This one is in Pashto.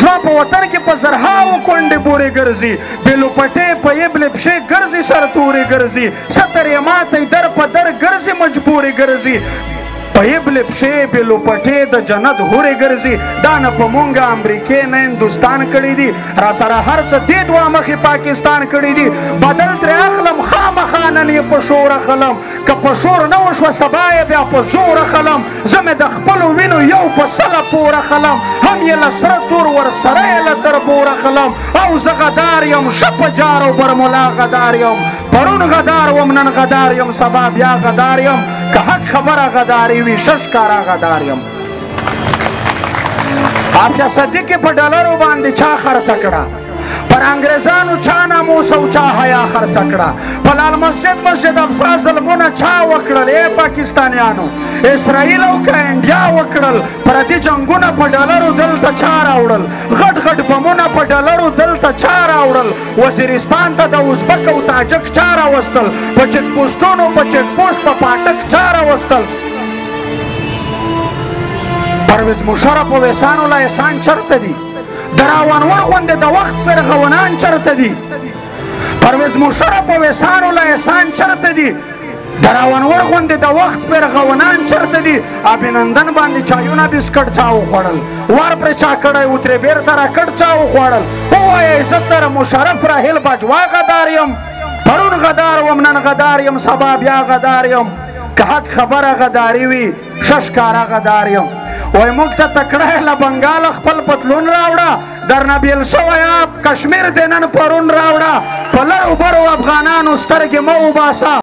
زما په وطن کې په زرهاو کونډې پورې ګرځي بېلو پټې په یبلې پښې ګرځي سر تورې ګرځي ستر یې ماتی در په در ګرځي مجبورې ګرځي په یبلې پښې بېلو پټې د جنت هورې ګرځي دا نه په مونږ امریکې نه هندوستان کړي دي را سره هر څه دې دوه مخې پاکستان کړي دي بدل ترې اخلم خامخا نن یې په شور اخلم که په شور نه وشوه سبا یې بیا په زور اخلم زه مې د خپلو وینو یو په سله پور اخلم هم یې له سره تور ورسره یې له تربور اخلم او زه غدار یم شه په جار او برملا غدار یم پرون غدار وم نن غدار یم سبا بیا غدار یم که حق خبره غداري وي شش کارا غدار یم آفیا صدیقې په ډالرو باندې چا خرڅه کړه پر انګریزانو چا ناموس او چا حیا خرڅه کړه په لال مسجد افسا ظلمونه چا وکړل ای پاکستانیانو اسرائیل او که انډیا وکړل پردي جنګونه په ډالرو دلته چا راوړل غټ غټ بمونه په ډالرو دلته چا راوړل وزیرستان ته د ازبک او تاجک چا راوستل په چک پوسټونو په چک پوسټ په پاټک چا راوستل پرویز مشرف او احسان الله احسان چرته دي د راونور غوندې د وخت فرغونان چرته دي پرویز مشرف او احسان الله احسان چرته دي د راونور غوندې د وخت فرغونان چرته دي ابینندن باندې چایونه بسکټ چا وخوړل وار پرې چا کړی و ترې بیرته راکټ چا وخوړل ووایه عزت لره مشرف راهیل باجوا غدار یم پرون غدار وم نن غدار یم سبا بیا غدار یم که حق خبره غداري وي شش کاره غدار یم وای موږ ته تکړه له بنګال خپل پتلون راوړه درنه بیل شوی کشمیر دې نن پرون راوړه په لرو برو افغانانو سترګې مه وباسه